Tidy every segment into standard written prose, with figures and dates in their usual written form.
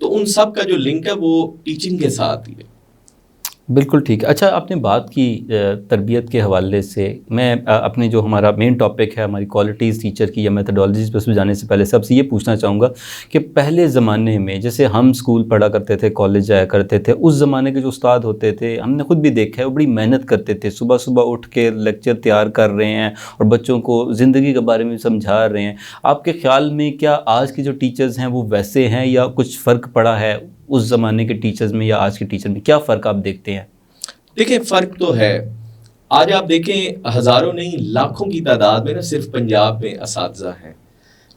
تو ان سب کا جو لنک ہے وہ ٹیچنگ کے ساتھ ہی ہے. بالکل ٹھیک. اچھا آپ نے بات کی تربیت کے حوالے سے. میں اپنے جو ہمارا مین ٹاپک ہے ہماری کوالٹیز ٹیچر کی یا میتھڈالوجیز پر جانے سے پہلے سب سے یہ پوچھنا چاہوں گا کہ پہلے زمانے میں جیسے ہم اسکول پڑھا کرتے تھے، کالج جایا کرتے تھے، اس زمانے کے جو استاد ہوتے تھے ہم نے خود بھی دیکھا ہے وہ بڑی محنت کرتے تھے. صبح صبح اٹھ کے لیکچر تیار کر رہے ہیں اور بچوں کو زندگی کے بارے میں سمجھا رہے ہیں. آپ کے خیال میں کیا آج کے جو ٹیچرز ہیں وہ ویسے ہیں یا کچھ فرق پڑا ہے اس زمانے کے ٹیچرز میں یا آج کے ٹیچر میں؟ کیا فرق آپ دیکھتے ہیں؟ دیکھیں فرق تو ہے. آج آپ دیکھیں ہزاروں نہیں لاکھوں کی تعداد میں نا صرف پنجاب میں اساتذہ ہیں،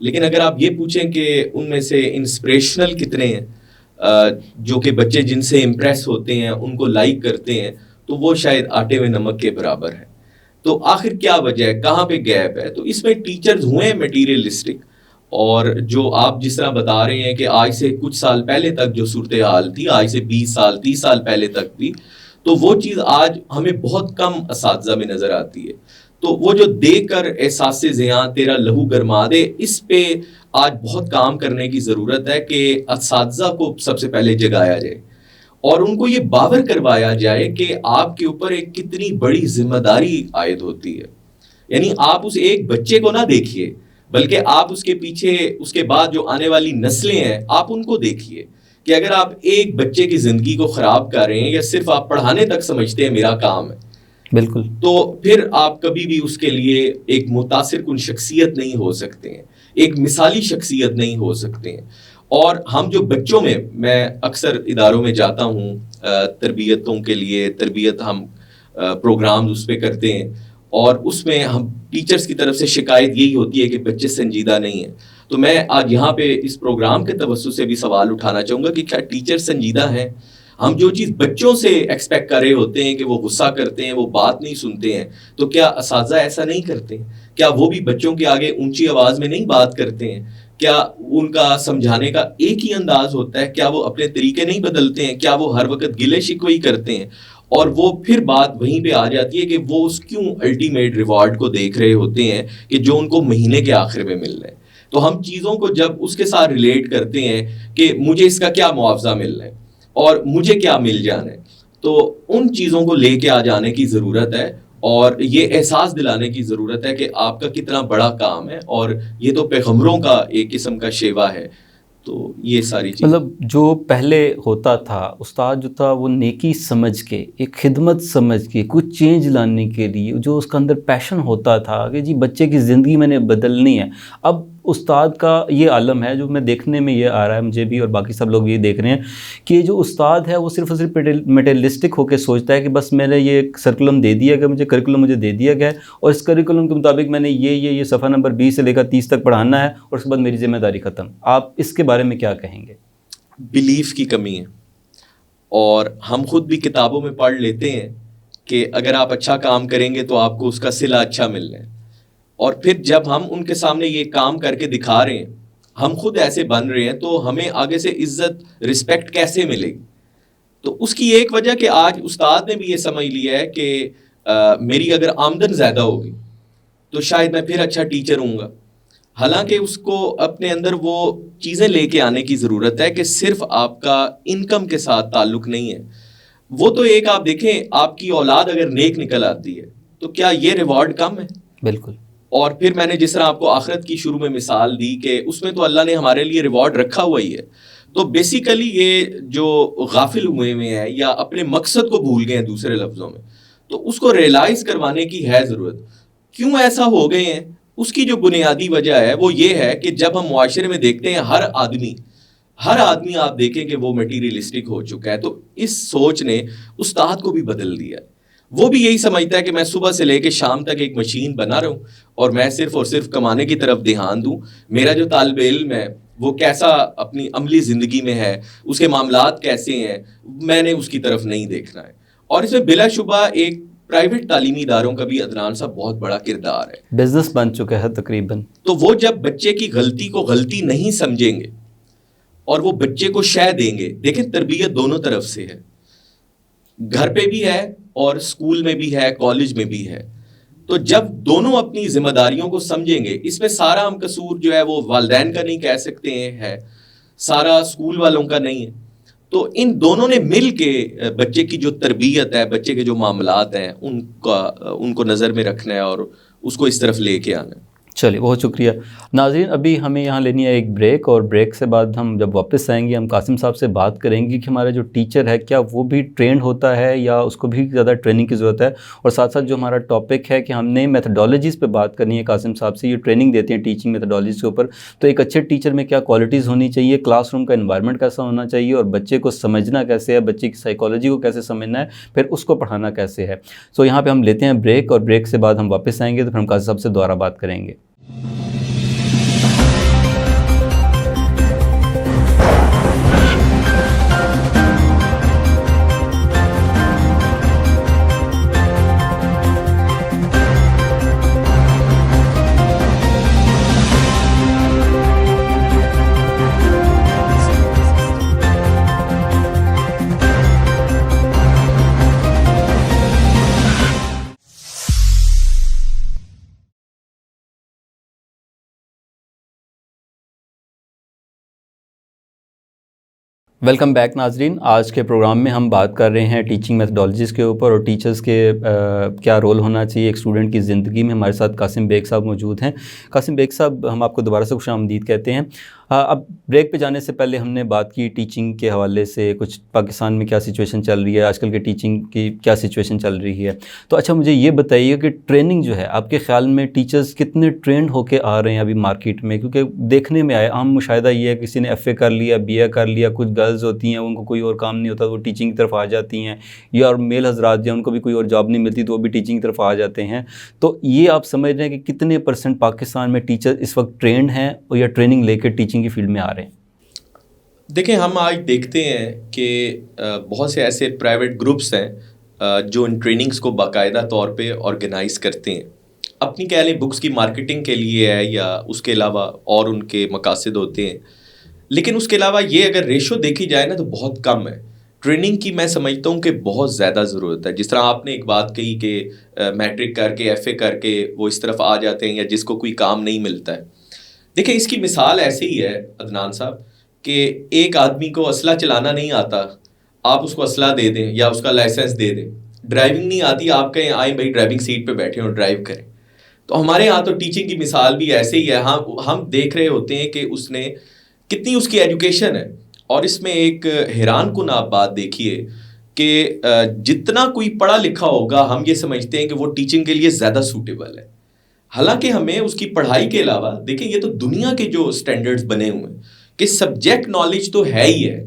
لیکن اگر آپ یہ پوچھیں کہ ان میں سے انسپریشنل کتنے ہیں جو کہ بچے جن سے امپریس ہوتے ہیں ان کو لائک کرتے ہیں، تو وہ شاید آٹے میں نمک کے برابر ہے. تو آخر کیا وجہ ہے، کہاں پہ گیپ ہے؟ تو اس میں ٹیچرز ہوئے ہیں میٹیریلسٹک، اور جو آپ جس طرح بتا رہے ہیں کہ آج سے کچھ سال پہلے تک جو صورتحال تھی، آج سے 20 سال 30 سال پہلے تک بھی، تو وہ چیز آج ہمیں بہت کم اساتذہ میں نظر آتی ہے. تو وہ جو دیکھ کر احساس ذیاں تیرا لہو گرما دے، اس پہ آج بہت کام کرنے کی ضرورت ہے کہ اساتذہ کو سب سے پہلے جگایا جائے اور ان کو یہ باور کروایا جائے کہ آپ کے اوپر ایک کتنی بڑی ذمہ داری عائد ہوتی ہے. یعنی آپ اس ایک بچے کو نہ دیکھیے، بلکہ آپ اس کے پیچھے اس کے بعد جو آنے والی نسلیں ہیں آپ ان کو دیکھیے کہ اگر آپ ایک بچے کی زندگی کو خراب کر رہے ہیں یا صرف آپ پڑھانے تک سمجھتے ہیں میرا کام ہے، بالکل، تو پھر آپ کبھی بھی اس کے لیے ایک متاثر کن شخصیت نہیں ہو سکتے ہیں، ایک مثالی شخصیت نہیں ہو سکتے ہیں. اور ہم جو بچوں میں اکثر اداروں میں جاتا ہوں تربیتوں کے لیے، تربیت ہم پروگرامز اس پہ کرتے ہیں، اور اس میں ہم ٹیچرز کی طرف سے شکایت یہی ہوتی ہے کہ بچے سنجیدہ نہیں ہیں. تو میں آج یہاں پہ اس پروگرام کے توسط سے بھی سوال اٹھانا چاہوں گا کہ کیا ٹیچر سنجیدہ ہیں؟ ہم جو چیز بچوں سے ایکسپیکٹ کر رہے ہوتے ہیں کہ وہ غصہ کرتے ہیں، وہ بات نہیں سنتے ہیں، تو کیا اساتذہ ایسا نہیں کرتے ہیں؟ کیا وہ بھی بچوں کے آگے اونچی آواز میں نہیں بات کرتے ہیں؟ کیا ان کا سمجھانے کا ایک ہی انداز ہوتا ہے؟ کیا وہ اپنے طریقے نہیں بدلتے ہیں؟ کیا وہ ہر وقت گلے شکوے کرتے ہیں؟ اور وہ پھر بات وہیں پہ آ جاتی ہے کہ وہ اس کیوں الٹیمیٹ ریوارڈ کو دیکھ رہے ہوتے ہیں کہ جو ان کو مہینے کے آخر میں مل رہے ہیں. تو ہم چیزوں کو جب اس کے ساتھ ریلیٹ کرتے ہیں کہ مجھے اس کا کیا معاوضہ مل رہا ہے اور مجھے کیا مل جانا ہے، تو ان چیزوں کو لے کے آ جانے کی ضرورت ہے اور یہ احساس دلانے کی ضرورت ہے کہ آپ کا کتنا بڑا کام ہے، اور یہ تو پیغمبروں کا ایک قسم کا شیوا ہے. تو یہ ساری چیز مطلب جو پہلے ہوتا تھا استاد جو تھا وہ نیکی سمجھ کے، ایک خدمت سمجھ کے، کچھ چینج لانے کے لیے جو اس کا اندر پیشن ہوتا تھا کہ جی بچے کی زندگی میں نے بدلنی ہے. اب استاد کا یہ عالم ہے جو میں دیکھنے میں یہ آ رہا ہے مجھے بھی اور باقی سب لوگ یہ دیکھ رہے ہیں کہ جو استاد ہے وہ صرف اور صرف میٹیریلسٹک ہو کے سوچتا ہے کہ بس میں نے یہ سرکلم دے دیا گیا، مجھے کریکولم مجھے دے دیا گیا ہے اور اس کریکولم کے مطابق میں نے یہ صفحہ نمبر 20 سے لے کر 30 تک پڑھانا ہے اور اس کے بعد میری ذمہ داری ختم. آپ اس کے بارے میں کیا کہیں گے؟ بلیف کی کمی ہے، اور ہم خود بھی کتابوں میں پڑھ لیتے ہیں کہ اگر آپ اچھا کام کریں گے تو آپ کو اس کا صلہ اچھا مل رہا ہے، اور پھر جب ہم ان کے سامنے یہ کام کر کے دکھا رہے ہیں، ہم خود ایسے بن رہے ہیں، تو ہمیں آگے سے عزت رسپیکٹ کیسے ملے گی؟ تو اس کی ایک وجہ کہ آج استاد نے بھی یہ سمجھ لیا ہے کہ میری اگر آمدن زیادہ ہوگی تو شاید میں پھر اچھا ٹیچر ہوں گا. حالانکہ اس کو اپنے اندر وہ چیزیں لے کے آنے کی ضرورت ہے کہ صرف آپ کا انکم کے ساتھ تعلق نہیں ہے. وہ تو ایک آپ دیکھیں، آپ کی اولاد اگر نیک نکل آتی ہے تو کیا یہ ریوارڈ کم ہے؟ بالکل. اور پھر میں نے جس طرح آپ کو آخرت کی شروع میں مثال دی کہ اس میں تو اللہ نے ہمارے لیے ریوارڈ رکھا ہوا ہی ہے. تو بیسیکلی یہ جو غافل ہوئے ہیں یا اپنے مقصد کو بھول گئے ہیں دوسرے لفظوں میں، تو اس کو ریئلائز کروانے کی ہے ضرورت. کیوں ایسا ہو گئے ہیں؟ اس کی جو بنیادی وجہ ہے وہ یہ ہے کہ جب ہم معاشرے میں دیکھتے ہیں ہر آدمی آپ دیکھیں کہ وہ میٹیریلسٹک ہو چکا ہے، تو اس سوچ نے استاد کو بھی بدل دیا ہے. وہ بھی یہی سمجھتا ہے کہ میں صبح سے لے کے شام تک ایک مشین بنا رہا ہوں اور میں صرف اور صرف کمانے کی طرف دھیان دوں. میرا جو طالب علم ہے وہ کیسا اپنی عملی زندگی میں ہے، اس کے معاملات کیسے ہیں، میں نے اس کی طرف نہیں دیکھنا ہے. اور اس میں بلا شبہ ایک پرائیویٹ تعلیمی اداروں کا بھی عدنان صاحب بہت بڑا کردار ہے. بزنس بن چکا ہے تقریباً. تو وہ جب بچے کی غلطی کو غلطی نہیں سمجھیں گے اور وہ بچے کو شے دیں گے، دیکھیں تربیت دونوں طرف سے ہے، گھر پہ بھی ہے اور اسکول میں بھی ہے، کالج میں بھی ہے. تو جب دونوں اپنی ذمہ داریوں کو سمجھیں گے، اس میں سارا ہم قصور جو ہے وہ والدین کا نہیں کہہ سکتے ہیں ہے، سارا اسکول والوں کا نہیں ہے. تو ان دونوں نے مل کے بچے کی جو تربیت ہے, بچے کے جو معاملات ہیں, ان کو نظر میں رکھنا ہے اور اس کو اس طرف لے کے آنا ہے. چلیے بہت شکریہ. ناظرین ابھی ہمیں یہاں لینی ہے ایک بریک, اور بریک سے بعد ہم جب واپس آئیں گے ہم قاسم صاحب سے بات کریں گے کہ ہمارا جو ٹیچر ہے کیا وہ بھی ٹرینڈ ہوتا ہے یا اس کو بھی زیادہ ٹریننگ کی ضرورت ہے. اور ساتھ ساتھ جو ہمارا ٹاپک ہے کہ ہم نے میتھڈالوجیز پہ بات کرنی ہے قاسم صاحب سے, یہ ٹریننگ دیتے ہیں ٹیچنگ میتھڈالوجیز کے اوپر. تو ایک اچھے ٹیچر میں کیا کوالٹیز ہونی چاہیے, کلاس روم کا انوائرمنٹ کیسا ہونا چاہیے, اور بچے کو سمجھنا کیسے ہے, بچے کی سائیکالوجی کو کیسے سمجھنا ہے, پھر اس کو پڑھانا کیسے ہے. سو یہاں پہ ہم لیتے ہیں بریک, اور بریک سے بعد ہم واپس آئیں گے تو پھر ہم قاسم صاحب سے دوبارہ بات کریں گے. ویلکم بیک ناظرین. آج کے پروگرام میں ہم بات کر رہے ہیں ٹیچنگ میتھڈالوجیز کے اوپر, اور ٹیچرز کے کیا رول ہونا چاہیے ایک اسٹوڈنٹ کی زندگی میں. ہمارے ساتھ قاسم بیگ صاحب موجود ہیں. قاسم بیگ صاحب, ہم آپ کو دوبارہ سے خوش آمدید کہتے ہیں. اب بریک پہ جانے سے پہلے ہم نے بات کی ٹیچنگ کے حوالے سے, کچھ پاکستان میں کیا سچویشن چل رہی ہے, آج کل کے ٹیچنگ کی کیا سچویشن چل رہی ہے. تو اچھا مجھے یہ بتائیے کہ ٹریننگ جو ہے آپ کے خیال میں ٹیچرز کتنے ٹرینڈ ہو کے آ رہے ہیں ابھی مارکیٹ میں, کیونکہ دیکھنے میں آئے عام مشاہدہ یہ ہے کسی نے ایف اے کر لیا, بی اے کر لیا, کچھ گرلز ہوتی ہیں ان کو کوئی اور کام نہیں ہوتا وہ ٹیچنگ کی طرف آ جاتی ہیں, یا اور میل حضرات جو ان کو بھی کوئی اور جاب نہیں ملتی تو وہ بھی ٹیچنگ کی طرف آ جاتے ہیں. تو یہ آپ سمجھ رہے ہیں کہ کتنے % پاکستان میں ٹیچر اس وقت ٹرینڈ ہیں یا ٹریننگ لے کے ٹیچنگ کی فیلڈ میں آ رہے ہیں؟ دیکھیں, ہم آج دیکھتے ہیں کہ بہت سے ایسے پرائیویٹ گروپس ہیں جو ان ٹریننگز کو باقاعدہ طور پہ آرگنائز کرتے ہیں, اپنی کہہ لیں بکس کی مارکیٹنگ کے لیے ہے یا اس کے علاوہ اور ان کے مقاصد ہوتے ہیں. لیکن اس کے علاوہ یہ اگر ریشو دیکھی جائے نا تو بہت کم ہے. ٹریننگ کی میں سمجھتا ہوں کہ بہت زیادہ ضرورت ہے. جس طرح آپ نے ایک بات کہی کہ میٹرک کر کے ایف اے کر کے وہ اس طرف آ جاتے ہیں یا جس کو کوئی کام نہیں ملتا ہے. دیکھیں, اس کی مثال ایسے ہی ہے عدنان صاحب کہ ایک آدمی کو اسلحہ چلانا نہیں آتا, آپ اس کو اسلحہ دے دیں یا اس کا لائسنس دے دیں. ڈرائیونگ نہیں آتی, آپ کہیں آئیں بھائی ڈرائیونگ سیٹ پہ بیٹھیں اور ڈرائیو کریں. تو ہمارے یہاں تو ٹیچنگ کی مثال بھی ایسے ہی ہے. ہم دیکھ رہے ہوتے ہیں کہ اس نے کتنی اس کی ایجوکیشن ہے, اور اس میں ایک حیران کن آپ بات دیکھیے کہ جتنا کوئی پڑھا لکھا ہوگا ہم یہ سمجھتے ہیں کہ وہ ٹیچنگ کے لیے زیادہ سوٹیبل ہے. حالانکہ ہمیں اس کی پڑھائی کے علاوہ دیکھیں, یہ تو دنیا کے جو سٹینڈرڈز بنے ہوئے ہیں کہ سبجیکٹ نالج تو ہے ہی ہے,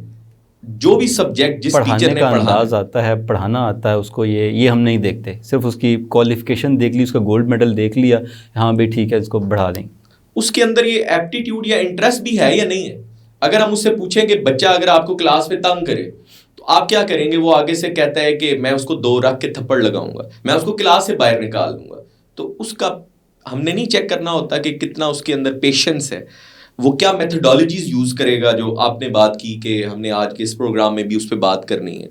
جو بھی سبجیکٹ جس ٹیچر نے پڑھانا انداز آتا ہے, پڑھانا آتا ہے اس کو, یہ ہم نہیں دیکھتے. صرف اس کی کوالیفیکیشن دیکھ لی, اس کا گولڈ میڈل دیکھ لیا, ہاں بھائی ٹھیک ہے اس کو بڑھا دیں. اس کے اندر یہ ایپٹیٹیوڈ یا انٹرسٹ بھی ہے یا نہیں ہے. اگر ہم اس سے پوچھیں کہ بچہ اگر آپ کو کلاس میں تنگ کرے تو آپ کیا کریں گے, وہ آگے سے کہتا ہے کہ میں اس کو 2 رکھ کے تھپڑ لگاؤں گا, میں اس کو کلاس سے باہر نکال دوں گا. تو اس کا ہم نے نہیں چیک کرنا ہوتا کہ کتنا اس کے اندر پیشنس ہے, وہ کیا میتھڈالوجیز یوز کرے گا, جو آپ نے بات کی کہ ہم نے آج کے اس پروگرام میں بھی اس پہ بات کرنی ہے.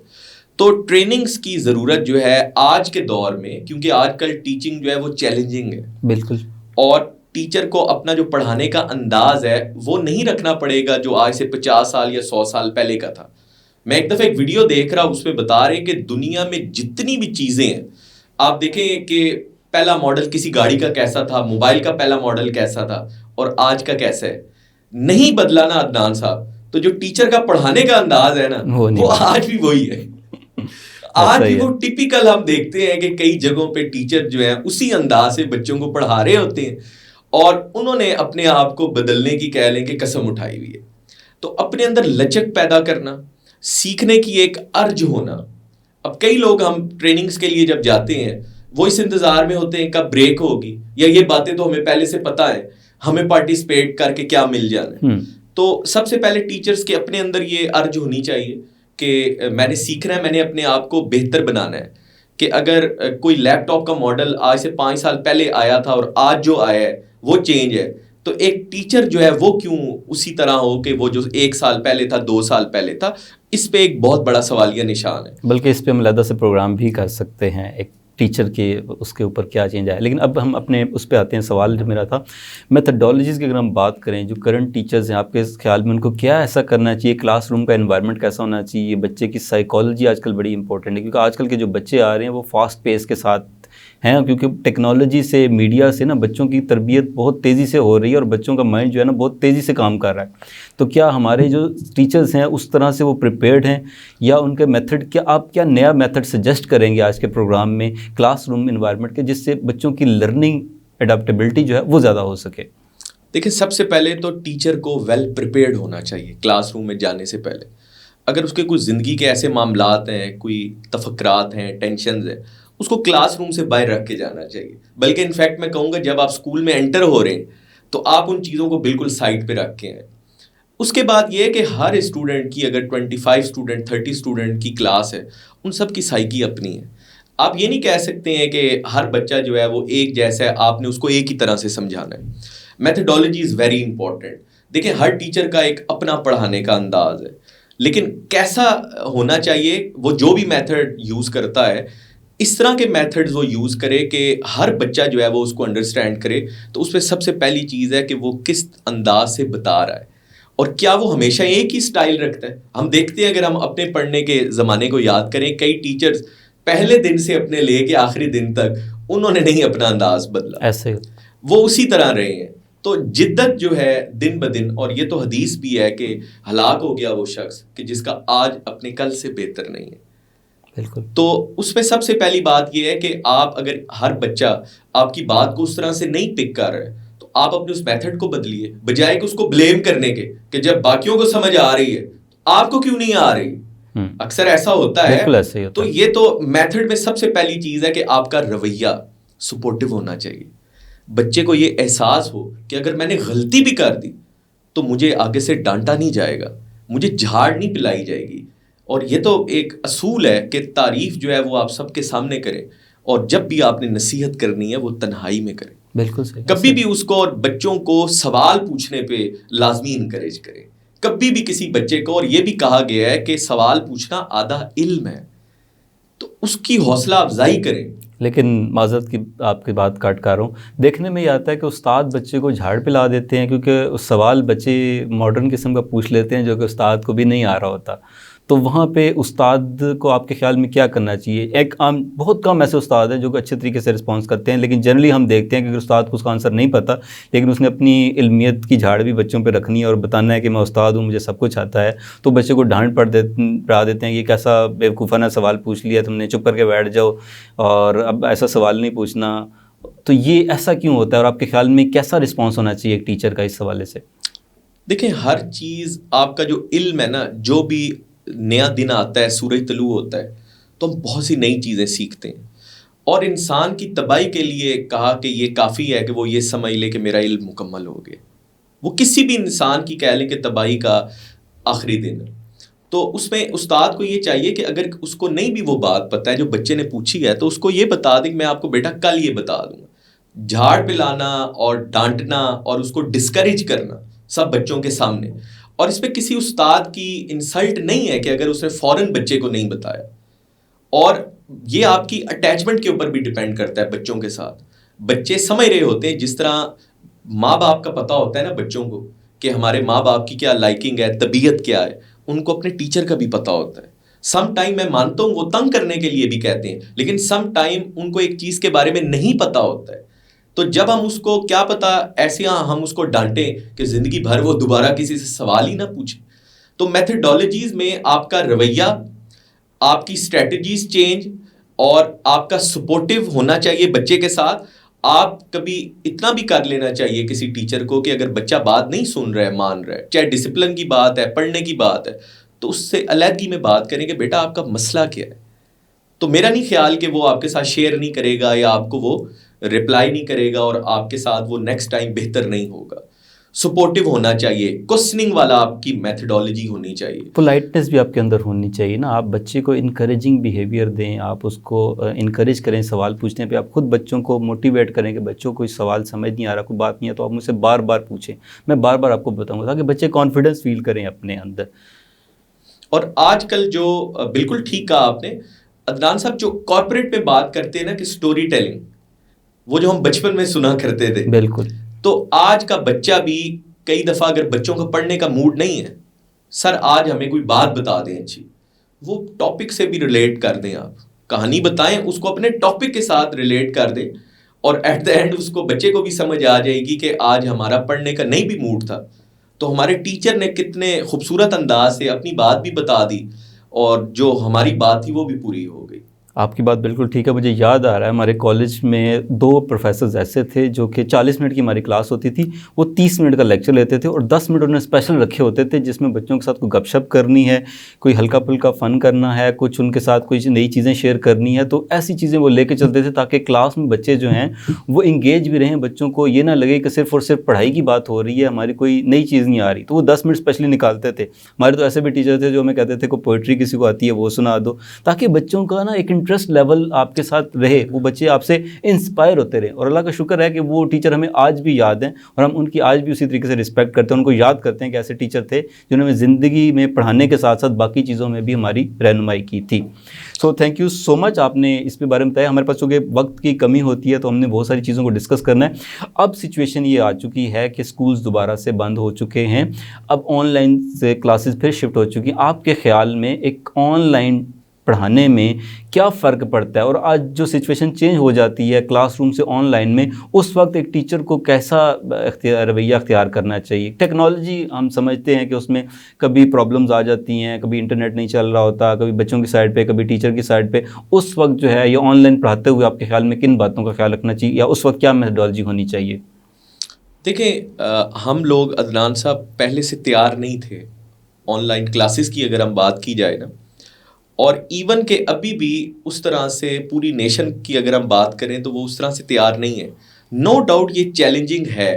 تو ٹریننگز کی ضرورت جو ہے آج کے دور میں, کیونکہ آج کل ٹیچنگ جو ہے وہ چیلنجنگ ہے. بالکل. اور ٹیچر کو اپنا جو پڑھانے کا انداز ہے وہ نہیں رکھنا پڑے گا جو آج سے 50 سال یا 100 سال پہلے کا تھا. میں ایک دفعہ ایک ویڈیو دیکھ رہا, اس میں بتا رہے کہ دنیا میں جتنی بھی چیزیں ہیں, آپ دیکھیں کہ پہلا ماڈل کسی گاڑی کا کیسا تھا, موبائل کا پہلا ماڈل کیسا تھا, اور آج کا کیسا ہے, نہیں بدلا نا عدنان صاحب. تو جو ٹیچر کا پڑھانے کا انداز ہے نا وہ آج بھی وہی ہے. آج بھی وہ ٹپیکل ہم دیکھتے ہیں کہ کئی جگہوں پہ ٹیچر جو ہیں اسی انداز سے بچوں کو پڑھا رہے ہوتے ہیں, اور انہوں نے اپنے آپ کو بدلنے کی کہہ لیں کہ قسم اٹھائی ہوئی ہے. تو اپنے اندر لچک پیدا کرنا, سیکھنے کی ایک ارج ہونا. اب کئی لوگ ہم ٹریننگز کے لیے جب جاتے ہیں وہ اس انتظار میں ہوتے ہیں کب بریک ہوگی, یا یہ باتیں تو ہمیں پہلے سے پتہ ہے, ہمیں پارٹیسپیٹ کر کے کیا مل جانا ہے. تو سب سے پہلے ٹیچرز کے اپنے اندر یہ ارج ہونی چاہیے کہ میں نے سیکھنا ہے, میں نے اپنے آپ کو بہتر بنانا ہے. کہ اگر کوئی لیپ ٹاپ کا ماڈل آج سے 5 سال پہلے آیا تھا اور آج جو آیا ہے وہ چینج ہے, تو ایک ٹیچر جو ہے وہ کیوں اسی طرح ہو کہ وہ جو 1 سال پہلے تھا, 2 سال پہلے تھا. اس پہ ایک بہت بڑا سوالیہ نشان ہے. بلکہ اس پہ ہم علیحدہ سے پروگرام بھی کر سکتے ہیں, ایک ٹیچر کے اس کے اوپر کیا چینج آیا. لیکن اب ہم اپنے اس پہ آتے ہیں. سوال جو میرا تھا میتھڈالوجیز کی اگر ہم بات کریں, جو کرنٹ ٹیچرز ہیں آپ کے خیال میں ان کو کیا ایسا کرنا چاہیے, کلاس روم کا انوائرمنٹ کیسا ہونا چاہیے, بچے کی سائیکالوجی آج کل بڑی امپورٹنٹ ہے کیونکہ آج کل کے جو بچے آ رہے ہیں وہ فاسٹ پیس کے ساتھ ہیں, کیونکہ ٹیکنالوجی سے میڈیا سے نا بچوں کی تربیت بہت تیزی سے ہو رہی ہے اور بچوں کا مائنڈ جو ہے نا بہت تیزی سے کام کر رہا ہے. تو کیا ہمارے جو ٹیچرز ہیں اس طرح سے وہ پریپیئرڈ ہیں, یا ان کے میتھڈ کیا, آپ کیا نیا میتھڈ سجیسٹ کریں گے آج کے پروگرام میں کلاس روم انوائرمنٹ کے, جس سے بچوں کی لرننگ اڈیپٹیبلٹی جو ہے وہ زیادہ ہو سکے؟ دیکھیں, سب سے پہلے تو ٹیچر کو ویل پریپیئرڈ ہونا چاہیے کلاس روم میں جانے سے پہلے. اگر اس کے کوئی زندگی کے ایسے معاملات ہیں, کوئی تفکرات ہیں, ٹینشنز ہیں, اس کو کلاس روم سے باہر رکھ کے جانا چاہیے. بلکہ انفیکٹ میں کہوں گا جب آپ اسکول میں انٹر ہو رہے ہیں تو آپ ان چیزوں کو بالکل سائڈ پہ رکھ کے ہیں. اس کے بعد یہ کہ ہر اسٹوڈنٹ کی اگر 25 اسٹوڈنٹ 30 اسٹوڈنٹ کی کلاس ہے, ان سب کی سائیکی اپنی ہے. آپ یہ نہیں کہہ سکتے ہیں کہ ہر بچہ جو ہے وہ ایک جیسا ہے, آپ نے اس کو ایک ہی طرح سے سمجھانا ہے. Methodology is very important. دیکھیں, ہر ٹیچر کا ایک اپنا پڑھانے کا انداز ہے, لیکن کیسا ہونا چاہیے, وہ جو بھی میتھڈ یوز کرتا ہے اس طرح کے میتھڈز وہ یوز کرے کہ ہر بچہ جو ہے وہ اس کو انڈرسٹینڈ کرے. تو اس پہ سب سے پہلی چیز ہے کہ وہ کس انداز سے بتا رہا ہے, اور کیا وہ ہمیشہ ایک ہی سٹائل رکھتا ہے. ہم دیکھتے ہیں, اگر ہم اپنے پڑھنے کے زمانے کو یاد کریں, کئی ٹیچرز پہلے دن سے اپنے لے کے آخری دن تک انہوں نے نہیں اپنا انداز بدلا, ایسے وہ اسی طرح رہے ہیں. تو جدت جو ہے دن بدن, اور یہ تو حدیث بھی ہے کہ ہلاک ہو گیا وہ شخص کہ جس کا آج اپنے کل سے بہتر نہیں ہے. بالکل. تو اس میں سب سے پہلی بات یہ ہے کہ آپ اگر ہر بچہ آپ کی بات کو اس طرح سے نہیں پک کر رہا ہے تو آپ اپنے اس میتھڈ کو بدلیے, بجائے کہ اس کو بلیم کرنے کے کہ جب باقیوں کو سمجھ آ رہی ہے آپ کو کیوں نہیں آ رہی. اکثر ایسا ہوتا ہے. بالکل ایسے ہی ہوتا تو ہے. یہ تو میتھڈ میں سب سے پہلی چیز ہے کہ آپ کا رویہ سپورٹو ہونا چاہیے. بچے کو یہ احساس ہو کہ اگر میں نے غلطی بھی کر دی تو مجھے آگے سے ڈانٹا نہیں جائے گا, مجھے جھاڑ نہیں پلائی جائے گی. اور یہ تو ایک اصول ہے کہ تعریف جو ہے وہ آپ سب کے سامنے کریں, اور جب بھی آپ نے نصیحت کرنی ہے وہ تنہائی میں کریں. بالکل صحیح. کبھی بھی اس کو اور بچوں کو سوال پوچھنے پہ لازمی انکریج کریں. کبھی بھی کسی بچے کو, اور یہ بھی کہا گیا ہے کہ سوال پوچھنا آدھا علم ہے, تو اس کی حوصلہ افزائی کریں. لیکن معذرت کی آپ کی بات کاٹ کر رہا ہوں, دیکھنے میں یہ آتا ہے کہ استاد بچے کو جھاڑ پلا دیتے ہیں کیونکہ سوال بچے ماڈرن قسم کا پوچھ لیتے ہیں جو کہ استاد کو بھی نہیں آ رہا ہوتا. تو وہاں پہ استاد کو آپ کے خیال میں کیا کرنا چاہیے؟ ایک عام بہت کم ایسے استاد ہیں جو کہ اچھے طریقے سے رسپانس کرتے ہیں, لیکن جنرلی ہم دیکھتے ہیں کہ استاد کو اس کا آنسر نہیں پتہ, لیکن اس نے اپنی علمیت کی جھاڑ بھی بچوں پہ رکھنی ہے اور بتانا ہے کہ میں استاد ہوں, مجھے سب کچھ آتا ہے. تو بچے کو ڈانٹ پڑا دیتے ہیں, یہ کیسا بیوقوفانہ سوال پوچھ لیا تم نے, چپ کر کے بیٹھ جاؤ اور اب ایسا سوال نہیں پوچھنا. تو یہ ایسا کیوں ہوتا ہے, اور آپ کے خیال میں کیسا رسپانس ہونا چاہیے ایک ٹیچر کا اس حوالے سے؟ دیکھیں, ہر چیز آپ کا جو علم ہے نا, جو بھی نیا دن آتا ہے, سورج طلوع ہوتا ہے, تو ہم بہت سی نئی چیزیں سیکھتے ہیں. اور انسان کی تباہی کے لیے کہا کہ یہ کافی ہے کہ وہ یہ سمجھ لے کہ میرا علم مکمل ہو گیا. وہ کسی بھی انسان کی کہہ لیں کہ تباہی کا آخری دن ہے. تو اس میں استاد کو یہ چاہیے کہ اگر اس کو نہیں بھی وہ بات پتہ ہے جو بچے نے پوچھی ہے, تو اس کو یہ بتا دیں کہ میں آپ کو بیٹا کل یہ بتا دوں گا. جھاڑ پلانا اور ڈانٹنا اور اس کو ڈسکریج کرنا سب بچوں کے سامنے, اور اس پہ کسی استاد کی انسلٹ نہیں ہے کہ اگر اس نے فوراً بچے کو نہیں بتایا. اور یہ آپ کی اٹیچمنٹ کے اوپر بھی ڈیپینڈ کرتا ہے بچوں کے ساتھ. بچے سمجھ رہے ہوتے ہیں, جس طرح ماں باپ کا پتہ ہوتا ہے نا بچوں کو کہ ہمارے ماں باپ کی کیا لائکنگ ہے, طبیعت کیا ہے, ان کو اپنے ٹیچر کا بھی پتہ ہوتا ہے. سم ٹائم میں مانتا ہوں وہ تنگ کرنے کے لیے بھی کہتے ہیں, لیکن سم ٹائم ان کو ایک چیز کے بارے میں نہیں پتہ ہوتا ہے. تو جب ہم اس کو کیا پتہ ایسے ہم اس کو ڈانٹیں کہ زندگی بھر وہ دوبارہ کسی سے سوال ہی نہ پوچھے. تو میتھڈالوجیز میں آپ کا رویہ, آپ کی اسٹریٹجیز چینج, اور آپ کا سپورٹو ہونا چاہیے بچے کے ساتھ. آپ کبھی اتنا بھی کر لینا چاہیے کسی ٹیچر کو کہ اگر بچہ بات نہیں سن رہا ہے, مان رہا ہے, چاہے ڈسپلن کی بات ہے, پڑھنے کی بات ہے, تو اس سے علیحدگی میں بات کریں کہ بیٹا آپ کا مسئلہ کیا ہے. تو میرا نہیں خیال کہ وہ آپ کے ساتھ شیئر نہیں کرے گا یا آپ کو وہ رپلائی نہیں کرے گا اور آپ کے ساتھ وہ نیکسٹ ٹائم بہتر نہیں ہوگا. سپورٹو ہونا چاہیے, کوسچننگ والا آپ کی میتھڈالوجی ہونی چاہیے, پولائٹنس بھی آپ کے اندر ہونی چاہیے نا. آپ بچے کو انکریجنگ بیہیویئر دیں, آپ اس کو انکریج کریں سوال پوچھنے پہ. آپ خود بچوں کو موٹیویٹ کریں کہ بچوں کو اس سوال سمجھ نہیں آ رہا, کوئی بات نہیں ہے تو آپ مجھ سے بار بار پوچھیں, میں بار بار آپ کو بتاؤں گا, تاکہ بچے کانفیڈنس فیل کریں اپنے اندر. اور آج کل جو بالکل ٹھیک کہا آپ نے, عدنان صاحب جو کارپوریٹ میں بات کرتے ہیں نا کہ سٹوری ٹیلنگ، وہ جو ہم بچپن میں سنا کرتے تھے، بالکل، تو آج کا بچہ بھی کئی دفعہ اگر بچوں کا پڑھنے کا موڈ نہیں ہے، سر آج ہمیں کوئی بات بتا دیں اچھی، وہ ٹاپک سے بھی ریلیٹ کر دیں، آپ کہانی بتائیں اس کو اپنے ٹاپک کے ساتھ ریلیٹ کر دیں، اور ایٹ دا اینڈ اس کو بچے کو بھی سمجھ آ جائے گی کہ آج ہمارا پڑھنے کا نہیں بھی موڈ تھا تو ہمارے ٹیچر نے کتنے خوبصورت انداز سے اپنی بات بھی بتا دی اور جو ہماری بات تھی وہ بھی پوری ہو گئی. آپ کی بات بالکل ٹھیک ہے. مجھے یاد آ رہا ہے ہمارے کالج میں 2 پروفیسرز ایسے تھے جو کہ 40 منٹ کی ہماری کلاس ہوتی تھی، وہ 30 منٹ کا لیکچر لیتے تھے اور 10 منٹ انہوں نے اسپیشل رکھے ہوتے تھے جس میں بچوں کے ساتھ کوئی گپ شپ کرنی ہے، کوئی ہلکا پھلکا فن کرنا ہے، کچھ ان کے ساتھ کوئی نئی چیزیں شیئر کرنی ہے. تو ایسی چیزیں وہ لے کے چلتے تھے تاکہ کلاس میں بچے جو ہیں وہ انگیج بھی رہیں، بچوں کو یہ نہ لگے کہ صرف اور صرف پڑھائی کی بات ہو رہی ہے، ہماری کوئی نئی چیز نہیں آ رہی. تو وہ 10 منٹ اسپیشلی نکالتے تھے. ہمارے تو ایسے بھی ٹیچر تھے جو ہمیں کہتے تھے کوئی پوئٹری کسی کو آتی ہے وہ سنا دو، تاکہ بچوں کا نا ایک انٹرسٹ لیول آپ کے ساتھ رہے، وہ بچے آپ سے انسپائر ہوتے رہے. اور اللہ کا شکر ہے کہ وہ ٹیچر ہمیں آج بھی یاد ہیں اور ہم ان کی آج بھی اسی طریقے سے رسپیکٹ کرتے ہیں، ان کو یاد کرتے ہیں کہ ایسے ٹیچر تھے جنہوں نے زندگی میں پڑھانے کے ساتھ ساتھ باقی چیزوں میں بھی ہماری رہنمائی کی تھی. سو تھینک یو سو مچ، آپ نے اس کے بارے میں بتایا. ہمارے پاس چونکہ وقت کی کمی ہوتی ہے تو ہم نے بہت ساری چیزوں کو ڈسکس کرنا ہے. اب سچویشن یہ آ چکی ہے کہ اسکولز دوبارہ سے بند ہو چکے ہیں، اب آن لائن سے کلاسز پھر شفٹ ہو چکی ہیں. آپ کے خیال میں ایک آن لائن پڑھانے میں کیا فرق پڑتا ہے، اور آج جو سچویشن چینج ہو جاتی ہے کلاس روم سے آن لائن میں، اس وقت ایک ٹیچر کو کیسا رویہ اختیار کرنا چاہیے؟ ٹیکنالوجی ہم سمجھتے ہیں کہ اس میں کبھی پرابلمز آ جاتی ہیں، کبھی انٹرنیٹ نہیں چل رہا ہوتا، کبھی بچوں کی سائڈ پہ، کبھی ٹیچر کی سائڈ پہ. اس وقت جو ہے یہ آن لائن پڑھاتے ہوئے آپ کے خیال میں کن باتوں کا خیال رکھنا چاہیے، یا اس وقت کیا میتھڈالوجی ہونی چاہیے؟ دیکھیں ہم لوگ عدنان صاحب پہلے سے تیار نہیں تھے آن لائن کلاسز کی، اگر ہم بات کی جائے نا، اور ایون کہ ابھی بھی اس طرح سے پوری نیشن کی اگر ہم بات کریں تو وہ اس طرح سے تیار نہیں ہے. نو ڈاؤٹ یہ چیلنجنگ ہے،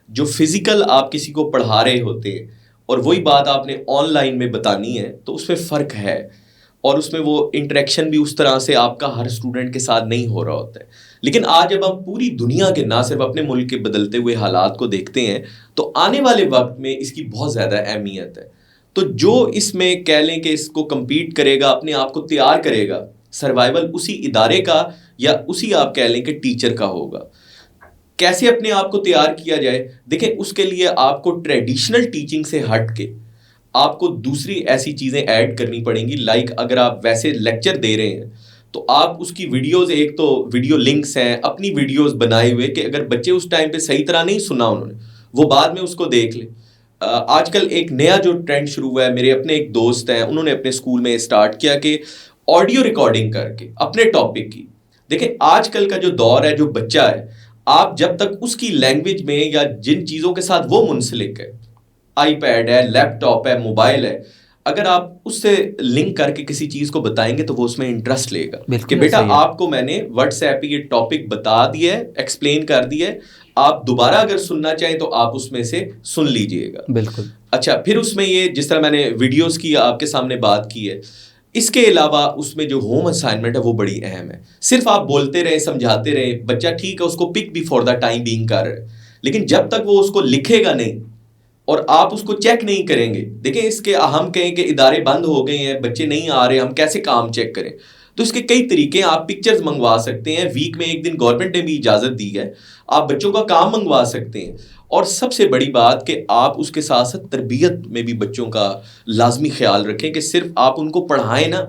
جو فزیکل آپ کسی کو پڑھا رہے ہوتے ہیں اور وہی بات آپ نے آن لائن میں بتانی ہے تو اس میں فرق ہے، اور اس میں وہ انٹریکشن بھی اس طرح سے آپ کا ہر اسٹوڈنٹ کے ساتھ نہیں ہو رہا ہوتا ہے. لیکن آج جب ہم پوری دنیا کے، نہ صرف اپنے ملک کے بدلتے ہوئے حالات کو دیکھتے ہیں تو آنے والے وقت میں اس کی بہت زیادہ اہمیت ہے. تو جو اس میں کہہ لیں کہ اس کو کمپیٹ کرے گا، اپنے آپ کو تیار کرے گا، سروائیول اسی ادارے کا یا اسی آپ کہہ لیں کہ ٹیچر کا ہوگا. کیسے اپنے آپ کو تیار کیا جائے؟ دیکھیں اس کے لیے آپ کو ٹریڈیشنل ٹیچنگ سے ہٹ کے آپ کو دوسری ایسی چیزیں ایڈ کرنی پڑیں گی. لائک اگر آپ ویسے لیکچر دے رہے ہیں تو آپ اس کی ویڈیوز، ایک تو ویڈیو لنکس ہیں، اپنی ویڈیوز بنائے ہوئے کہ اگر بچے اس ٹائم پہ صحیح طرح نہیں سنا انہوں نے، وہ بعد میں اس کو دیکھ لیں. آج کل ایک نیا جو ٹرینڈ شروع ہوا ہے، میرے اپنے ایک دوست ہیں، انہوں نے اپنے اسکول میں اسٹارٹ کیا کہ آڈیو ریکارڈنگ کر کے اپنے ٹاپک کی. دیکھیں آج کل کا جو دور ہے، جو بچہ ہے، آپ جب تک اس کی لینگویج میں یا جن چیزوں کے ساتھ وہ منسلک ہے، آئی پیڈ ہے، لیپ ٹاپ ہے، موبائل ہے، اگر آپ اس سے لنک کر کے کسی چیز کو بتائیں گے تو وہ اس میں انٹرسٹ لے گا کہ بیٹا آپ کو میں نے واٹس ایپ پہ یہ ٹاپک بتا دیا ہے، ایکسپلین کر دیا ہے، آپ دوبارہ اگر سننا چاہیں تو آپ اس میں سے سن لیجئے گا. بالکل. اچھا، پھر اس میں یہ جس طرح میں نے ویڈیوز کی آپ کے سامنے بات کی ہے، اس کے علاوہ اس میں جو ہوم اسائنمنٹ ہے وہ بڑی اہم ہے. صرف آپ بولتے رہے، سمجھاتے رہے، بچہ ٹھیک ہے اس کو پک بھی فار دا ٹائم بینگ کر رہے، لیکن جب تک وہ اس کو لکھے گا نہیں اور آپ اس کو چیک نہیں کریں گے. دیکھیں اس کے ہم کہیں کہ ادارے بند ہو گئے ہیں، بچے نہیں آ رہے، ہم کیسے کام چیک کریں؟ تو اس کے کئی طریقے ہیں. آپ پکچرز منگوا سکتے ہیں، ویک میں ایک دن گورنمنٹ نے بھی اجازت دی ہے، آپ بچوں کا کام منگوا سکتے ہیں. اور سب سے بڑی بات کہ آپ اس کے ساتھ ساتھ تربیت میں بھی بچوں کا لازمی خیال رکھیں کہ صرف آپ ان کو پڑھائیں نا،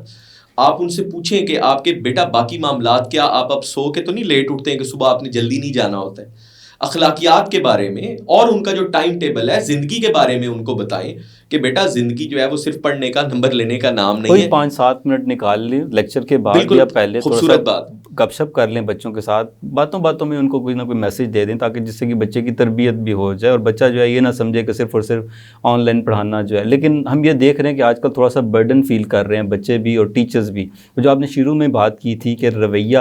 آپ ان سے پوچھیں کہ آپ کے بیٹا باقی معاملات کیا، آپ اب سو کے تو نہیں لیٹ اٹھتے ہیں کہ صبح آپ نے جلدی نہیں جانا ہوتا ہے. اخلاقیات کے بارے میں اور ان کا جو ٹائم ٹیبل ہے، زندگی کے بارے میں ان کو بتائیں کہ بیٹا زندگی جو ہے وہ صرف پڑھنے کا، نمبر لینے کا نام نہیں ہے. کوئی 5-7 منٹ نکال لیں لیکچر کے بعد بالکل یا پہلے، خوبصورت بات، گپ شپ کر لیں بچوں کے ساتھ، باتوں باتوں میں ان کو کوئی نہ کوئی میسج دے دیں تاکہ جس سے کہ بچے کی تربیت بھی ہو جائے اور بچہ جو ہے یہ نہ سمجھے کہ صرف اور صرف آن لائن پڑھانا جو ہے. لیکن ہم یہ دیکھ رہے ہیں کہ آج کل تھوڑا سا برڈن فیل کر رہے ہیں بچے بھی اور ٹیچرز بھی. جو آپ نے شروع میں بات کی تھی کہ رویہ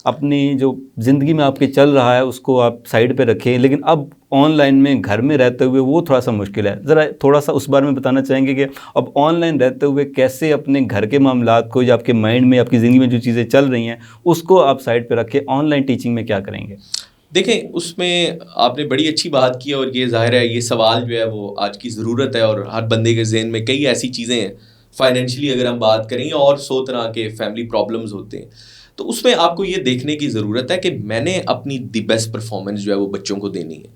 اپنی جو زندگی میں آپ کے چل رہا ہے اس کو آپ سائڈ پہ رکھیں، لیکن اب آن لائن میں گھر میں رہتے ہوئے وہ تھوڑا سا مشکل ہے. ذرا تھوڑا سا اس بارے میں بتانا چاہیں گے کہ اب آن لائن رہتے ہوئے کیسے اپنے گھر کے معاملات کو یا آپ کے مائنڈ میں، آپ کی زندگی میں جو چیزیں چل رہی ہیں اس کو آپ سائڈ پہ رکھیں، آن لائن ٹیچنگ میں کیا کریں گے؟ دیکھیں اس میں آپ نے بڑی اچھی بات کی، اور یہ ظاہر ہے یہ سوال جو ہے وہ آج کی ضرورت ہے، اور ہر بندے کے ذہن میں کئی ایسی چیزیں ہیں فائنینشلی اگر ہم بات کریں اور 100 طرح کے فیملی پرابلمز ہوتے ہیں. تو اس میں آپ کو یہ دیکھنے کی ضرورت ہے کہ میں نے اپنی دی بیسٹ پرفارمنس جو ہے وہ بچوں کو دینی ہے,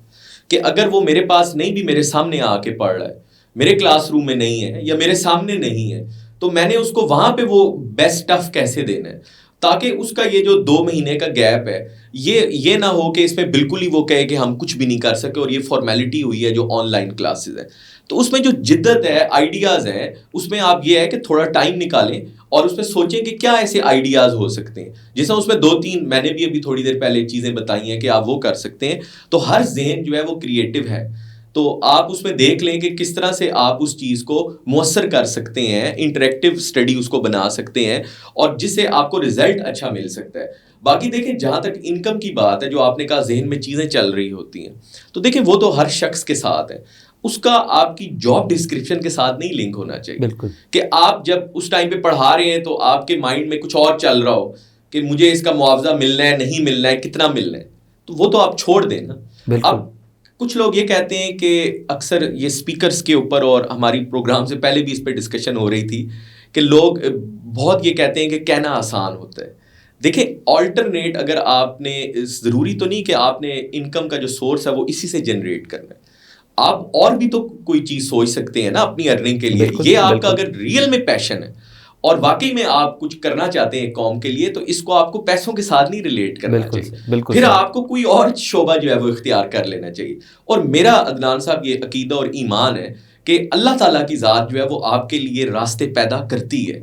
کہ اگر وہ میرے پاس نہیں بھی میرے سامنے آ کے پڑھ رہا ہے, میرے کلاس روم میں نہیں ہے یا میرے سامنے نہیں ہے, تو میں نے اس کو وہاں پہ وہ بیسٹ ٹف کیسے دینا ہے, تاکہ اس کا یہ جو 2 مہینے کا گیپ ہے یہ نہ ہو کہ اس میں بالکل ہی وہ کہے کہ ہم کچھ بھی نہیں کر سکے اور یہ فارمیلٹی ہوئی ہے جو آن لائن کلاسز ہے. تو اس میں جو جدت ہے, آئیڈیاز ہیں, اس میں آپ یہ ہے کہ تھوڑا ٹائم نکالیں اور اس میں سوچیں کہ کیا ایسے آئیڈیاز ہو سکتے ہیں, جیسا اس میں 2-3 میں نے بھی ابھی تھوڑی دیر پہلے چیزیں بتائی ہیں کہ آپ وہ کر سکتے ہیں. تو ہر ذہن جو ہے وہ کریٹو ہے, تو آپ اس میں دیکھ لیں کہ کس طرح سے آپ اس چیز کو مؤثر کر سکتے ہیں, انٹریکٹیو اسٹڈی اس کو بنا سکتے ہیں اور جس سے آپ کو رزلٹ اچھا مل سکتا ہے. باقی دیکھیں جہاں تک انکم کی بات ہے, جو آپ نے کہا ذہن میں چیزیں چل رہی ہوتی ہیں, تو دیکھیں وہ تو ہر شخص کے ساتھ ہے, اس کا آپ کی جاب ڈسکرپشن کے ساتھ نہیں لنک ہونا چاہیے. بالکل, کہ آپ جب اس ٹائم پہ پڑھا رہے ہیں تو آپ کے مائنڈ میں کچھ اور چل رہا ہو کہ مجھے اس کا معاوضہ ملنا ہے, نہیں ملنا ہے, کتنا ملنا ہے, تو وہ تو آپ چھوڑ دیں نا. اب کچھ لوگ یہ کہتے ہیں کہ اکثر یہ اسپیکرز کے اوپر, اور ہماری پروگرام سے پہلے بھی اس پہ ڈسکشن ہو رہی تھی, کہ لوگ بہت یہ کہتے ہیں کہ کہنا آسان ہوتا ہے. دیکھیں آلٹرنیٹ, اگر آپ نے, ضروری تو نہیں کہ آپ نے انکم کا جو سورس ہے وہ اسی سے جنریٹ کرنا ہے, آپ اور بھی تو کوئی چیز سوچ سکتے ہیں نا اپنی ارننگ کے لیے. یہ آپ کا اگر ریئل میں پیشن ہے اور واقعی میں آپ کچھ کرنا چاہتے ہیں قوم کے لیے, تو اس کو آپ کو پیسوں کے ساتھ نہیں ریلیٹ کرنا چاہیے, پھر آپ کو کوئی اور شعبہ جو ہے وہ اختیار کر لینا چاہیے. اور میرا عدنان صاحب یہ عقیدہ اور ایمان ہے کہ اللہ تعالیٰ کی ذات جو ہے وہ آپ کے لیے راستے پیدا کرتی ہے.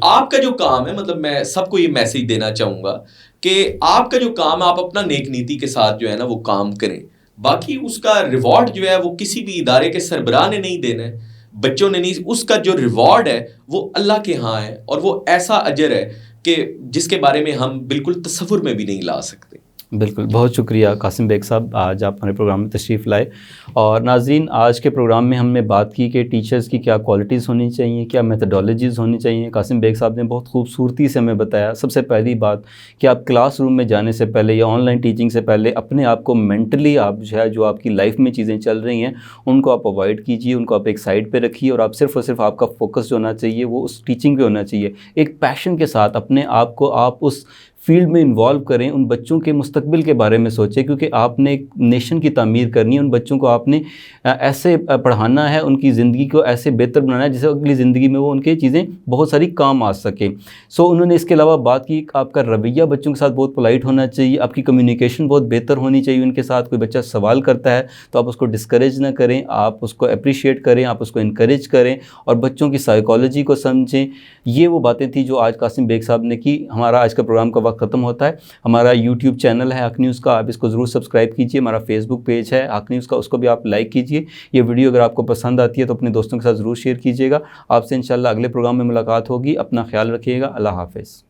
آپ کا جو کام ہے, مطلب میں سب کو یہ میسج دینا چاہوں گا کہ آپ کا جو کام ہے, آپ اپنا نیک نیتی کے ساتھ جو ہے نا وہ کام کریں. باقی اس کا ریوارڈ جو ہے وہ کسی بھی ادارے کے سربراہ نے نہیں دینا ہے, بچوں نے نہیں. اس کا جو ریوارڈ ہے وہ اللہ کے ہاں ہے, اور وہ ایسا اجر ہے کہ جس کے بارے میں ہم بالکل تصور میں بھی نہیں لا سکتے. بالکل, بہت شکریہ قاسم بیگ صاحب, آج آپ ہمارے پروگرام میں تشریف لائے. اور ناظرین, آج کے پروگرام میں ہم نے بات کی کہ ٹیچرز کی کیا کوالٹیز ہونی چاہیے, کیا میتھڈالوجیز ہونی چاہیے. قاسم بیگ صاحب نے بہت خوبصورتی سے ہمیں بتایا. سب سے پہلی بات کہ آپ کلاس روم میں جانے سے پہلے یا آن لائن ٹیچنگ سے پہلے اپنے آپ کو مینٹلی, آپ جو آپ کی لائف میں چیزیں چل رہی ہیں ان کو آپ اوائڈ کیجیے, ان کو آپ ایک سائڈ پہ رکھیے, اور آپ صرف اور صرف آپ کا فوکس جو ہونا چاہیے وہ اس ٹیچنگ پہ ہونا چاہیے. ایک پیشن کے ساتھ اپنے آپ کو آپ اس فیلڈ میں انوالو کریں, ان بچوں کے مستقبل کے بارے میں سوچیں, کیونکہ آپ نے ایک نیشن کی تعمیر کرنی ہے. ان بچوں کو آپ نے ایسے پڑھانا ہے, ان کی زندگی کو ایسے بہتر بنانا ہے جسے اگلی زندگی میں وہ ان کے چیزیں بہت ساری کام آ سکیں. انہوں نے اس کے علاوہ بات کی آپ کا رویہ بچوں کے ساتھ بہت پولائٹ ہونا چاہیے, آپ کی کمیونیکیشن بہت بہتر ہونی چاہیے ان کے ساتھ. کوئی بچہ سوال کرتا ہے تو آپ اس کو ڈسکریج نہ کریں, آپ اس کو اپریشیٹ کریں, آپ اس کو انکریج کریں, اور بچوں کی سائیکالوجی کو سمجھیں. یہ وہ باتیں تھیں جو آج قاسم بیگ صاحب نے کی. ہمارا آج کا پروگرام کا وقت ختم ہوتا ہے. ہمارا یوٹیوب چینل ہے حق نیوز کا, آپ اس کو ضرور سبسکرائب کیجیے. ہمارا فیس بک پیج ہے حق نیوز کا, اس کو بھی آپ لائک کیجیے. یہ ویڈیو اگر آپ کو پسند آتی ہے تو اپنے دوستوں کے ساتھ ضرور شیئر کیجیے گا. آپ سے انشاءاللہ اگلے پروگرام میں ملاقات ہوگی. اپنا خیال رکھیے گا. اللہ حافظ.